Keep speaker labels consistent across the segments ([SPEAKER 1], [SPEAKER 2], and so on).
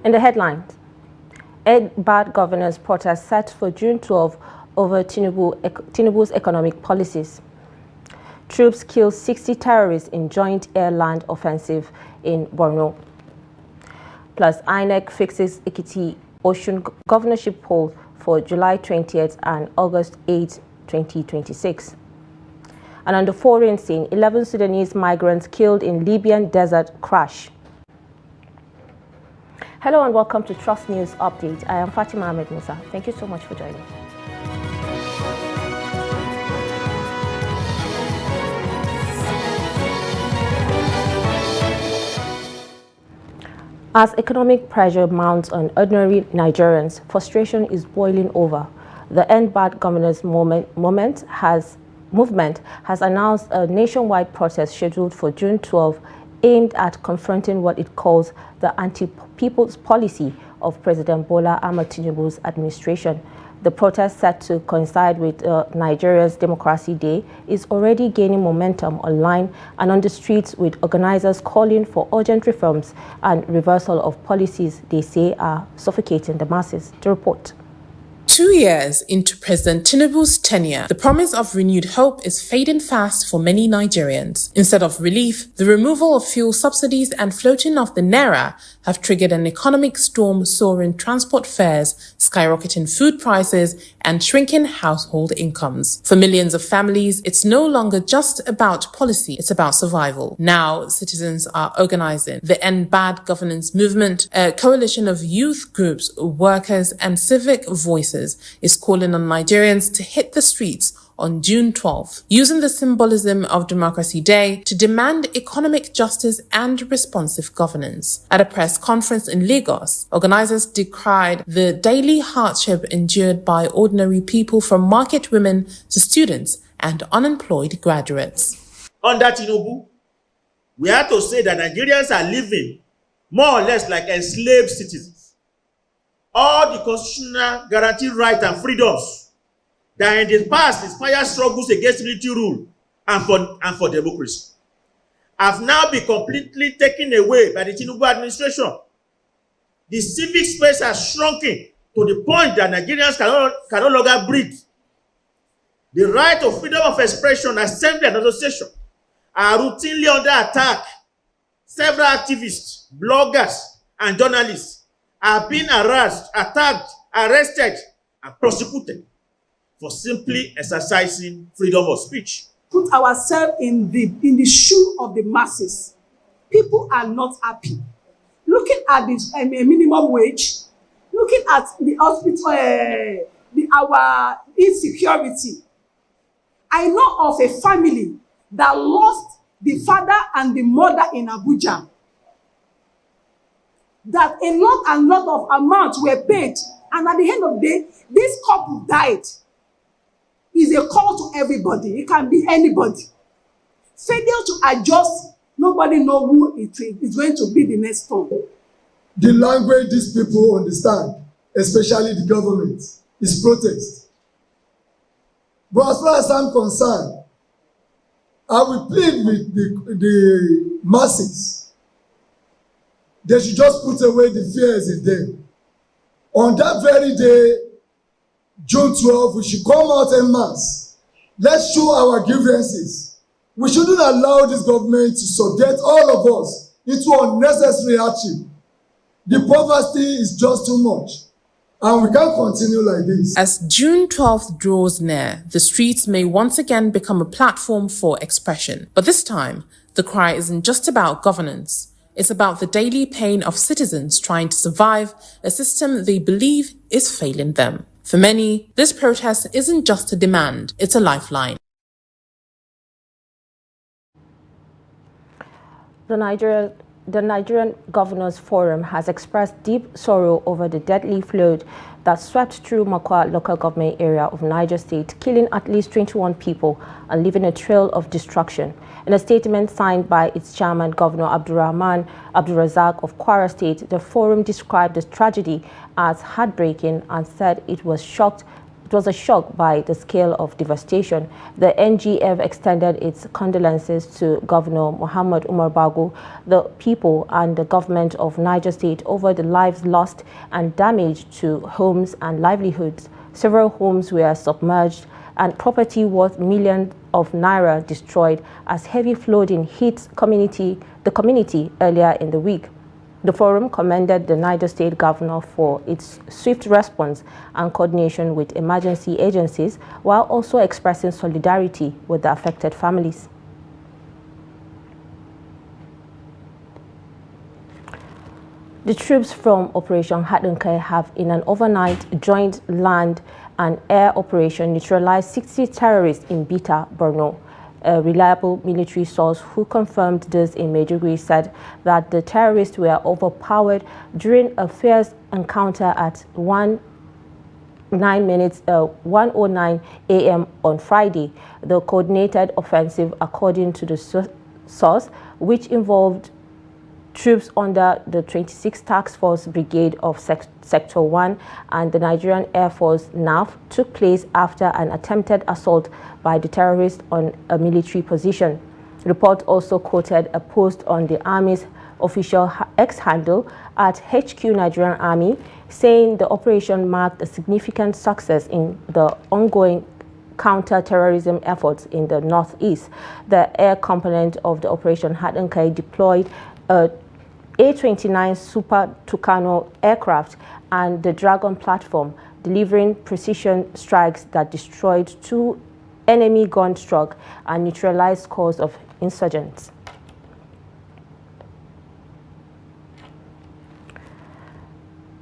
[SPEAKER 1] In the headlines, 8 bad governors protest set for June 12 over Tinubu's economic policies. Troops kill 60 terrorists in joint air-land offensive in Berno. Plus, INEC fixes Ekiti Oshun governorship poll for July 20th and August 8, 2026. And on the foreign scene, 11 Sudanese migrants killed in Libyan desert crash. Hello and welcome to Trust News Update. I am Fatima Ahmed Musa. Thank you so much for joining. As economic pressure mounts on ordinary Nigerians, frustration is boiling over. The End Bad Governors movement has announced a nationwide protest scheduled for June 12, aimed at confronting what it calls the anti-people's policy of President Bola Ahmed Tinubu's administration. The protest, set to coincide with Nigeria's Democracy Day, is already gaining momentum online and on the streets, with organizers calling for urgent reforms and reversal of policies they say are suffocating the masses. To report.
[SPEAKER 2] 2 years into President Tinubu's tenure, the promise of renewed hope is fading fast for many Nigerians. Instead of relief, the removal of fuel subsidies and floating of the naira have triggered an economic storm, soaring transport fares, skyrocketing food prices, and shrinking household incomes. For millions of families, it's no longer just about policy, it's about survival. Now, citizens are organizing. The End Bad Governance movement, a coalition of youth groups, workers, and civic voices, is calling on Nigerians to hit the streets on June 12, using the symbolism of Democracy Day to demand economic justice and responsive governance. At a press conference in Lagos, organizers decried the daily hardship endured by ordinary people, from market women to students and unemployed graduates.
[SPEAKER 3] Under Tinubu, we have to say that Nigerians are living more or less like enslaved citizens. All the constitutional guaranteed rights and freedoms that in the past inspired struggles against military rule and for democracy have now been completely taken away by the Tinubu administration. The civic space has shrunken to the point that Nigerians can no longer breathe. The right of freedom of expression, assembly, and association are routinely under attack. Several activists, bloggers, and journalists are being harassed, attacked, arrested, and prosecuted for simply exercising freedom of speech.
[SPEAKER 4] Put ourselves in the shoe of the masses. People are not happy. Looking at the minimum wage, looking at the hospital, our insecurity. I know of a family that lost the father and the mother in Abuja. That a lot of amounts were paid, and at the end of the day, this couple died. Is a call to everybody. It can be anybody. Failure to adjust, nobody knows who it is going to be the next one.
[SPEAKER 5] The language these people understand, especially the government, is protest. But as far as I'm concerned, I will plead with the masses. They should just put away the fears in them. On that very day, June 12, we should come out en masse. Let's show our grievances. We shouldn't allow this government to subject all of us into unnecessary hardship. The poverty is just too much, and we can't continue like this.
[SPEAKER 2] As June 12th draws near, the streets may once again become a platform for expression. But this time, the cry isn't just about governance. It's about the daily pain of citizens trying to survive a system they believe is failing them. For many, this protest isn't just a demand, it's a lifeline.
[SPEAKER 1] The Nigerian Governors Forum has expressed deep sorrow over the deadly flood that swept through Makwa local government area of Niger State, killing at least 21 people and leaving a trail of destruction. In a statement signed by its chairman, Governor Abdurrahman Abdulrazak of Kwara State, the forum described the tragedy as heartbreaking and said it was shocked It was a shock by the scale of devastation. The NGF extended its condolences to Governor Muhammad Umar Bago, the people and the government of Niger State over the lives lost and damage to homes and livelihoods. Several homes were submerged and property worth millions of naira destroyed as heavy flooding hit the community earlier in the week. The forum commended the Niger State governor for its swift response and coordination with emergency agencies, while also expressing solidarity with the affected families. The troops from Operation Hadunkai have, in an overnight joint land and air operation, neutralized 60 terrorists in Bita, Berno. A reliable military source who confirmed this in Maiduguri said that the terrorists were overpowered during a fierce encounter at 1:09 a.m. on Friday. The coordinated offensive, according to the source, which involved troops under the 26th Task Force Brigade of Sector 1 and the Nigerian Air Force NAF, took place after an attempted assault by the terrorists on a military position. The report also quoted a post on the Army's official X handle at HQ Nigerian Army, saying the operation marked a significant success in the ongoing counter-terrorism efforts in the northeast. The air component of the operation Hadunkai deployed a A-29 Super Tucano aircraft and the Dragon platform, delivering precision strikes that destroyed 2 enemy gun struck and neutralized scores of insurgents.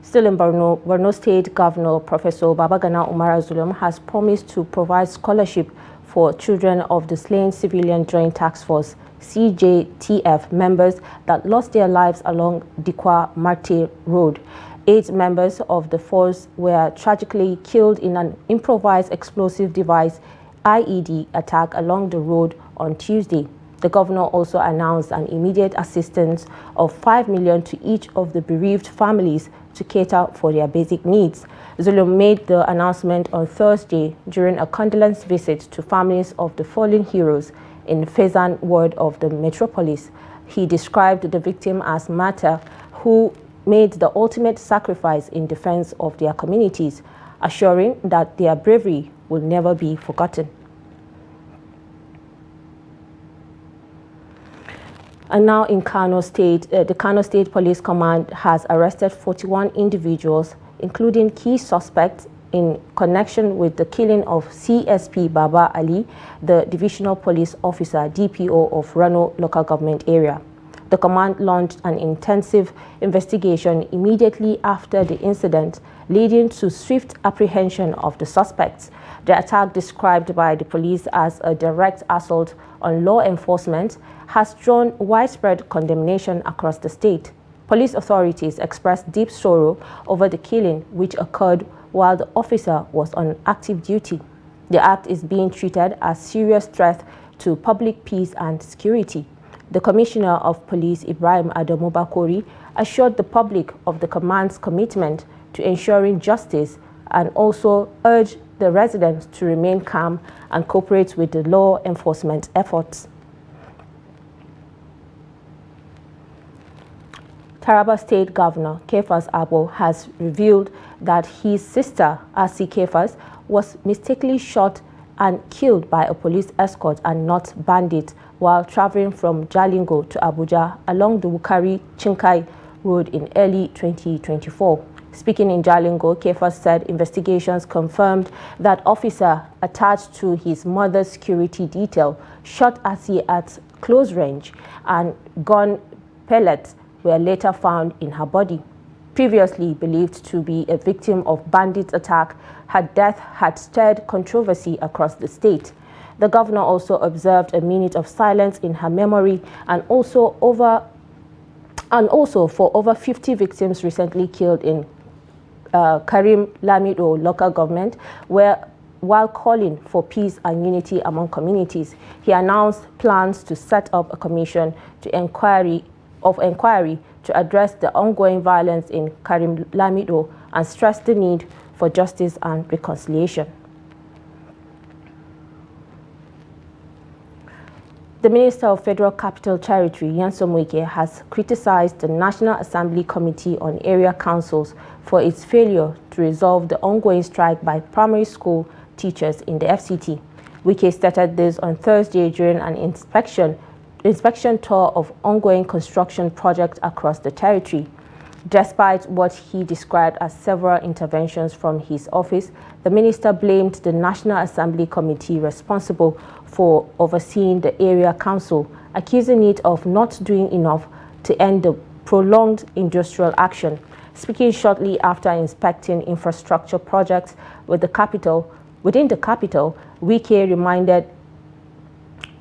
[SPEAKER 1] Still in Berno State Governor Professor Babagana Umar Zulum has promised to provide scholarship for children of the slain Civilian Joint Task Force CJTF members that lost their lives along Dikwa Marte Road. 8 members of the force were tragically killed in an improvised explosive device IED attack along the road on Tuesday. The governor also announced an immediate assistance of 5 million to each of the bereaved families to cater for their basic needs. Zulum made the announcement on Thursday during a condolence visit to families of the fallen heroes in Fezan ward of the metropolis. He described the victim as martyr who made the ultimate sacrifice in defense of their communities, assuring that their bravery will never be forgotten. And now in Kano State, the Kano State Police Command has arrested 41 individuals, including key suspects in connection with the killing of CSP Baba Ali, the Divisional Police Officer DPO of Rano Local Government Area. The command launched an intensive investigation immediately after the incident, leading to swift apprehension of the suspects. The attack, described by the police as a direct assault on law enforcement, has drawn widespread condemnation across the state. Police authorities expressed deep sorrow over the killing, which occurred while the officer was on active duty. The act is being treated as a serious threat to public peace and security. The Commissioner of Police, Ibrahim Adamu Bakori, assured the public of the command's commitment to ensuring justice and also urged the residents to remain calm and cooperate with the law enforcement efforts. Taraba State Governor Kefas Abo has revealed that his sister, Asi Kefas, was mistakenly shot and killed by a police escort and not bandit while traveling from Jalingo to Abuja along the Wukari-Chinkai Road in early 2024. Speaking in Jalingo, Kefas said investigations confirmed that officer attached to his mother's security detail shot Asi at close range and gun pellets were later found in her body. Previously believed to be a victim of bandit attack, her death had stirred controversy across the state. The governor also observed a minute of silence in her memory and also for over 50 victims recently killed in Karim Lamido local government, while calling for peace and unity among communities. He announced plans to set up a commission to inquiry to address the ongoing violence in Karim Lamido and stressed the need for Justice and Reconciliation. The Minister of Federal Capital Territory, Nyesom Wike, has criticized the National Assembly Committee on Area Councils for its failure to resolve the ongoing strike by primary school teachers in the FCT. Wike stated this on Thursday during an inspection tour of ongoing construction projects across the territory. Despite what he described as several interventions from his office, the minister blamed the National Assembly Committee responsible for overseeing the area council, accusing it of not doing enough to end the prolonged industrial action. Speaking shortly after inspecting infrastructure projects within the capital, Wike reminded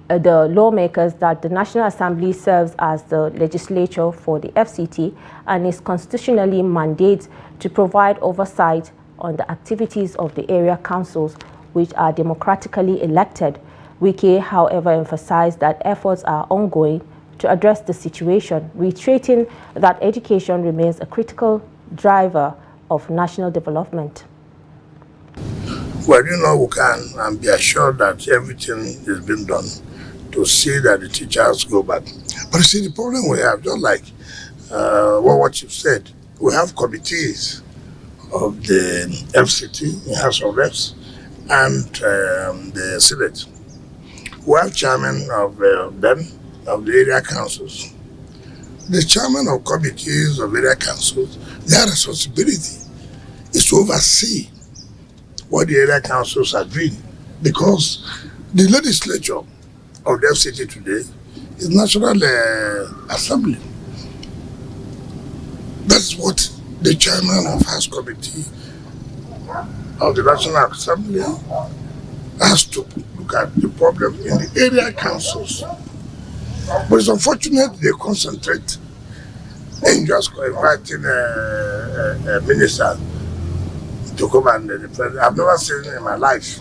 [SPEAKER 1] the lawmakers that the National Assembly serves as the legislature for the FCT and is constitutionally mandated to provide oversight on the activities of the area councils, which are democratically elected. Wike, however, emphasized that efforts are ongoing to address the situation, reiterating that education remains a critical driver of national development.
[SPEAKER 6] Well, we can be assured that everything is being done to see that the teachers go back. But you see, the problem we have, just like what you said, we have committees of the FCT, the House of Reps, and the Senate. We have chairman of them, of the area councils. The chairman of committees of area councils, their responsibility is to oversee what the area councils are doing, because the legislature of the FCT today is National Assembly. That's what the chairman of House Committee of the National Assembly has to look at the problem in the area councils. But it's unfortunate they concentrate in just inviting a minister to come and defend. I've never seen it in my life.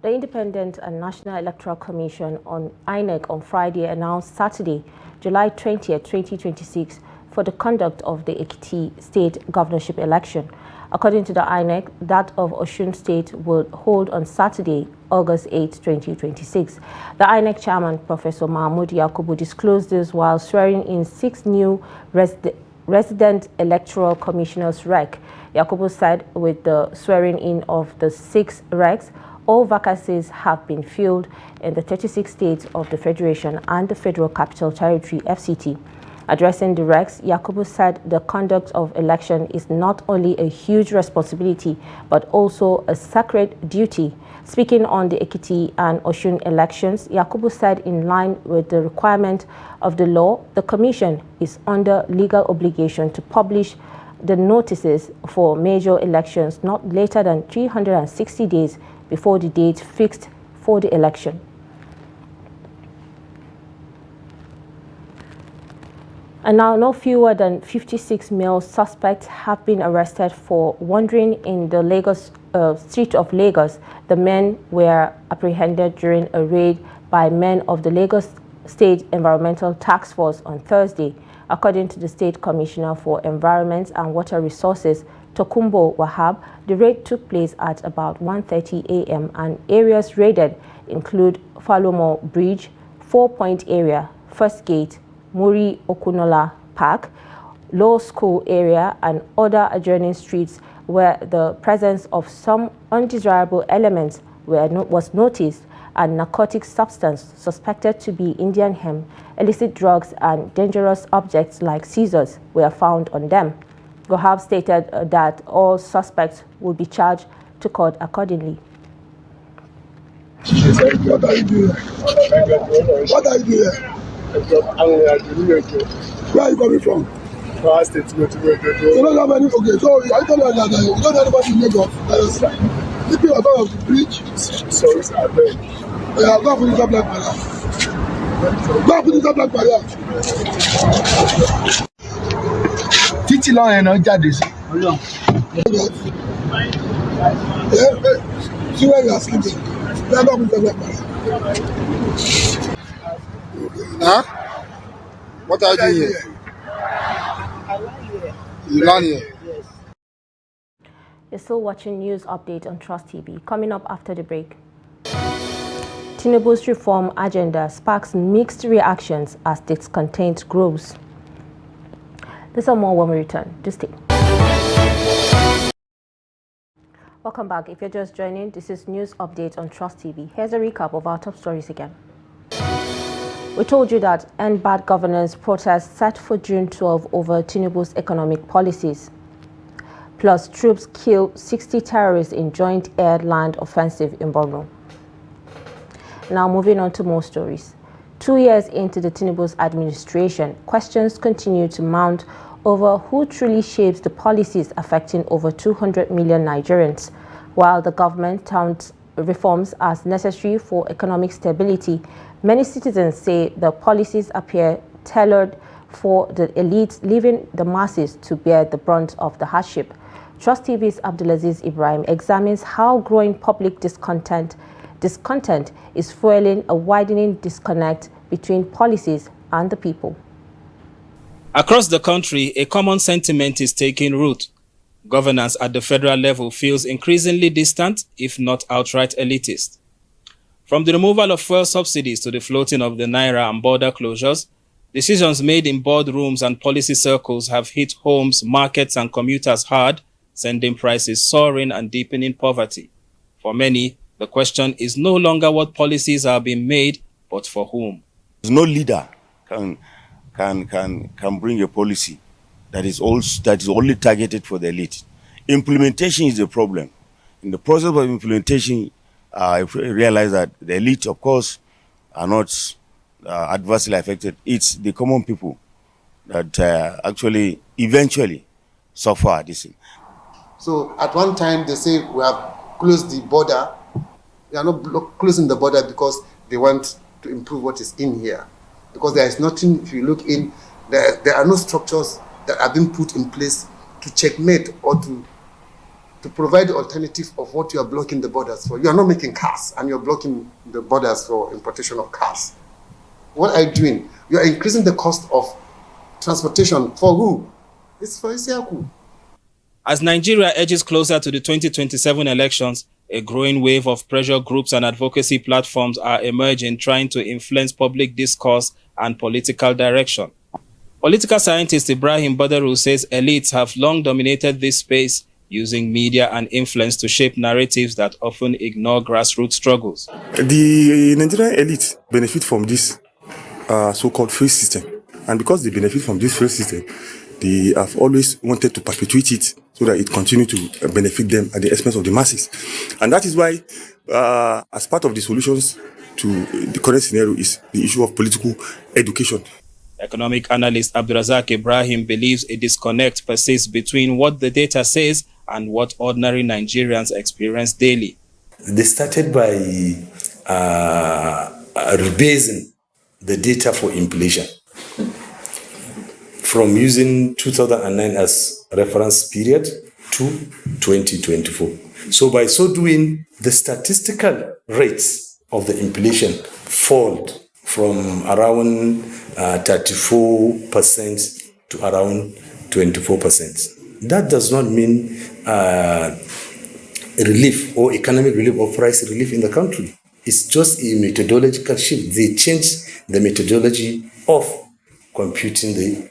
[SPEAKER 1] The Independent and National Electoral Commission on INEC on Friday announced Saturday, July 20th, 2026, for the conduct of the Ekiti State governorship election. According to the INEC, that of Oshun State will hold on Saturday, August 8, 2026. The INEC chairman, Professor Mahmoud Yakubu, disclosed this while swearing in 6 new resident electoral commissioners rec. Yakubu said with the swearing in of the 6 recs, all vacancies have been filled in the 36 states of the Federation and the Federal Capital Territory, FCT. Addressing the recs, Yakubu said the conduct of election is not only a huge responsibility, but also a sacred duty. Speaking on the Ekiti and Oshun elections, Yakubu said in line with the requirement of the law, the Commission is under legal obligation to publish the notices for major elections not later than 360 days before the date fixed for the election. And now, no fewer than 56 male suspects have been arrested for wandering in the Lagos street of Lagos. The men were apprehended during a raid by men of the Lagos State Environmental Task Force on Thursday. According to the State Commissioner for Environment and Water Resources, Tokumbo Wahab, the raid took place at about 1:30 a.m. and areas raided include Falomo Bridge, 4 Point area, First Gate, Muri Okunola Park, Law School area, and other adjoining streets where the presence of some undesirable elements was noticed, and narcotic substance suspected to be Indian hemp, illicit drugs, and dangerous objects like scissors were found on them. Wahab stated that all suspects will be charged to court accordingly.
[SPEAKER 5] What are you doing? What are you doing? Where are you coming from?
[SPEAKER 7] State.
[SPEAKER 5] You don't have any. Okay, so I told you that you don't have anybody in Lagos. People are part of the bridge.
[SPEAKER 7] Sorry, I beg.
[SPEAKER 5] Yeah, go and put this up like barrier. Go and put this up like barrier.
[SPEAKER 7] Títí lọ́wọ́ yẹn náà jáde sí.
[SPEAKER 5] See where you are sleeping. Go and put this up like barrier.
[SPEAKER 8] Huh? What are you doing here? You land here?
[SPEAKER 5] Yes.
[SPEAKER 1] You're still watching News Update on Trust TV. Coming up after the break. Tinubu's reform agenda sparks mixed reactions as discontent grows. This and more when we return. Just stay. Welcome back. If you're just joining, this is News Update on Trust TV. Here's a recap of our top stories again. We told you that end bad governance protests set for June 12 over Tinubu's economic policies. Plus, troops kill 60 terrorists in joint air-land offensive in Berno. Now moving on to more stories. 2 years into the Tinubu's administration, questions continue to mount over who truly shapes the policies affecting over 200 million Nigerians. While the government touts reforms as necessary for economic stability, many citizens say the policies appear tailored for the elites, leaving the masses to bear the brunt of the hardship. Trust TV's Abdulaziz Ibrahim examines how growing public discontent is fueling a widening disconnect between policies and the people.
[SPEAKER 8] Across the country, a common sentiment is taking root. Governance at the federal level feels increasingly distant, if not outright elitist. From the removal of fuel subsidies to the floating of the naira and border closures, decisions made in boardrooms and policy circles have hit homes, markets, and commuters hard, sending prices soaring and deepening poverty. For many, the question is no longer what policies are being made, but for whom.
[SPEAKER 9] No leader can bring a policy that is only targeted for the elite. Implementation is the problem. In the process of implementation, I realize that the elite, of course, are not adversely affected. It's the common people that actually eventually suffer this.
[SPEAKER 10] So at one time they say we have closed the border. They are not closing the border because they want to improve what is in here. Because there is nothing, if you look in, there are no structures that have been put in place to checkmate or to provide the alternative of what you are blocking the borders for. You are not making cars and you're blocking the borders for importation of cars. What are you doing? You are increasing the cost of transportation for who? It's for Isiaku.
[SPEAKER 8] As Nigeria edges closer to the 2027 elections, a growing wave of pressure groups and advocacy platforms are emerging, trying to influence public discourse and political direction. Political scientist Ibrahim Badaru says elites have long dominated this space, using media and influence to shape narratives that often ignore grassroots struggles.
[SPEAKER 11] The Nigerian elite benefit from this so-called free system. And because they benefit from this free system, they have always wanted to perpetuate it so that it continues to benefit them at the expense of the masses. And that is why, as part of the solutions to the current scenario, is the issue of political education.
[SPEAKER 8] Economic analyst Abdurazak Ibrahim believes a disconnect persists between what the data says and what ordinary Nigerians experience daily.
[SPEAKER 12] They started by rebasing the data for inflation from using 2009 as reference period to 2024. So by so doing, the statistical rates of the inflation fall from around 34% to around 24%. That does not mean relief or economic relief or price relief in the country. It's just a methodological shift. They changed the methodology of computing the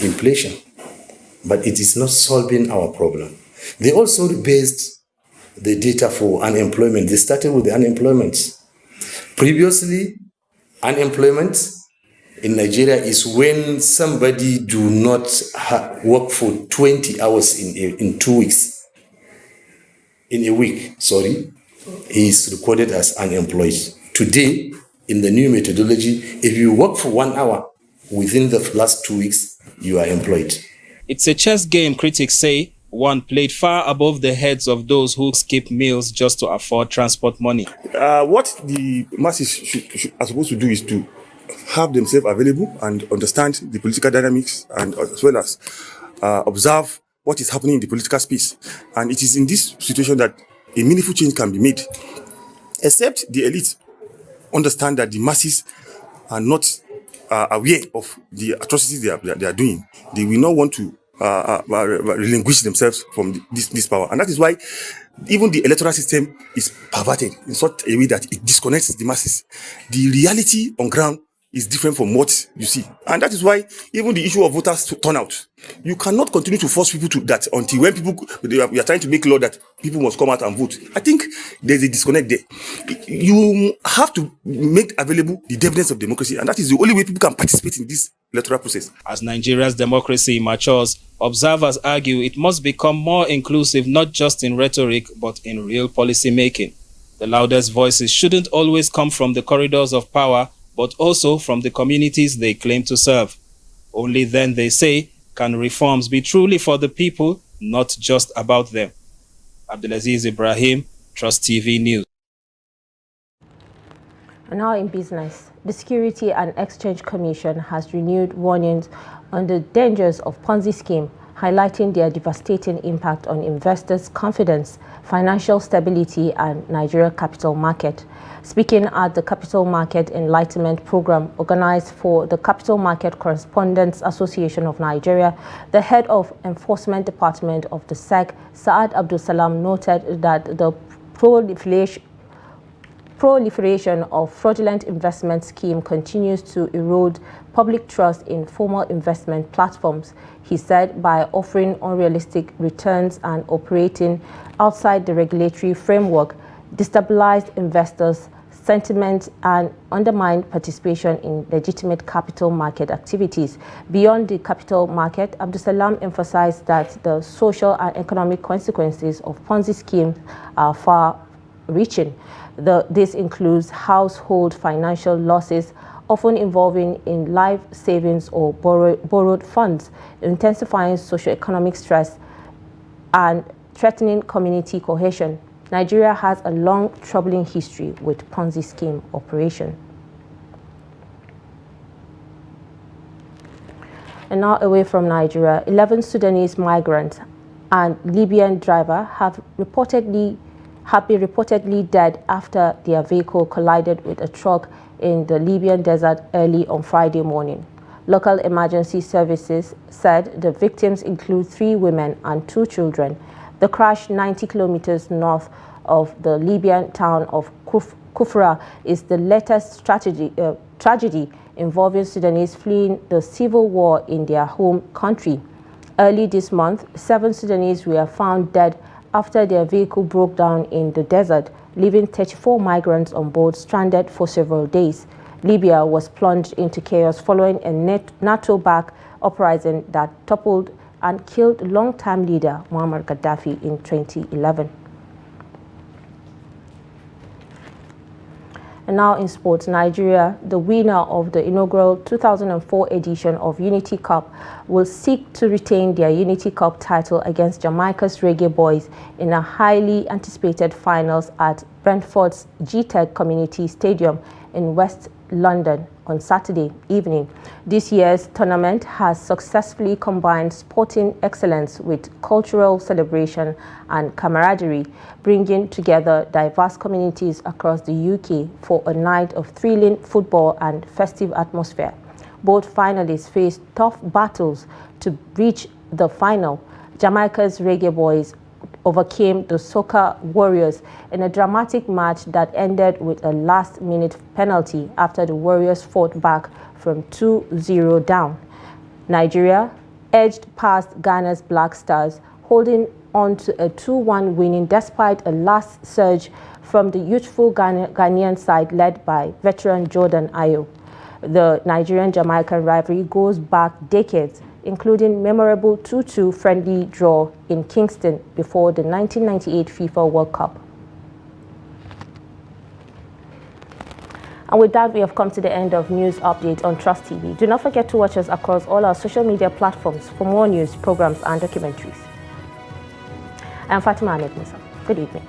[SPEAKER 12] inflation, but it is not solving our problem. They also based the data for unemployment. They started with the unemployment. Previously, unemployment in Nigeria is when somebody do not work for 20 hours in 2 weeks. In a week, he is recorded as unemployed. Today, in the new methodology, if you work for 1 hour within the last 2 weeks, you are employed.
[SPEAKER 8] It's a chess game, critics say, one played far above the heads of those who skip meals just to afford transport money.
[SPEAKER 11] What the masses are supposed to do is to have themselves available and understand the political dynamics, and as well as observe what is happening in the political space. And it is in this situation that a meaningful change can be made. Except the elites understand that the masses are not aware of the atrocities they are doing. They will not want to relinquish themselves from this power. And that is why even the electoral system is perverted in such a way that it disconnects the masses. The reality on ground is different from what you see. And that is why even the issue of voters turnout, you cannot continue to force people to that until when we are trying to make law that people must come out and vote. I think there's a disconnect there. You have to make available the evidence of democracy, and that is the only way people can participate in this electoral process.
[SPEAKER 8] As Nigeria's democracy matures, observers argue it must become more inclusive, not just in rhetoric, but in real policy making. The loudest voices shouldn't always come from the corridors of power, but also from the communities they claim to serve. Only then, they say, can reforms be truly for the people, not just about them. Abdulaziz Ibrahim, Trust TV News.
[SPEAKER 1] Now in business, the Security and Exchange Commission has renewed warnings on the dangers of Ponzi scheme, highlighting their devastating impact on investors' confidence, financial stability, and Nigeria capital market. Speaking at the Capital Market Enlightenment Program organized for the Capital Market Correspondents Association of Nigeria, the head of Enforcement Department of the SEC, Saad Abdul Salam, noted that the proliferation of fraudulent investment scheme continues to erode public trust in formal investment platforms. He said by offering unrealistic returns and operating outside the regulatory framework, destabilized investors' sentiment and undermined participation in legitimate capital market activities. Beyond the capital market, Abdul Salam emphasized that the social and economic consequences of Ponzi schemes are far-reaching. This includes household financial losses, often involving in life savings or borrowed funds, intensifying socioeconomic stress and threatening community cohesion. Nigeria has a long, troubling history with Ponzi scheme operation. And now away from Nigeria, 11 Sudanese migrants and Libyan driver have been reportedly dead after their vehicle collided with a truck in the Libyan desert early on Friday morning. Local emergency services said the victims include 3 women and 2 children. The crash 90 kilometers north of the Libyan town of Kufra is the latest tragedy involving Sudanese fleeing the civil war in their home country. Early this month, 7 Sudanese were found dead after their vehicle broke down in the desert, leaving 34 migrants on board stranded for several days. Libya was plunged into chaos following a NATO-backed uprising that toppled and killed longtime leader Muammar Gaddafi in 2011. And now in sports, Nigeria, the winner of the inaugural 2004 edition of Unity Cup, will seek to retain their Unity Cup title against Jamaica's Reggae Boys in a highly anticipated finals at Brentford's G-Tech Community Stadium in West London on Saturday evening. This year's tournament has successfully combined sporting excellence with cultural celebration and camaraderie, bringing together diverse communities across the UK for a night of thrilling football and festive atmosphere. Both finalists faced tough battles to reach the final. Jamaica's Reggae Boys overcame the Soca Warriors in a dramatic match that ended with a last-minute penalty after the Warriors fought back from 2-0 down. Nigeria edged past Ghana's Black Stars, holding on to a 2-1 winning despite a last surge from the youthful Ghanaian side led by veteran Jordan Ayew. The Nigerian-Jamaican rivalry goes back decades, including memorable 2-2 friendly draw in Kingston before the 1998 FIFA World Cup. And with that, we have come to the end of News Update on Trust TV. Do not forget to watch us across all our social media platforms for more news, programs, and documentaries. I am Fatima Ahmed Musa. Good evening.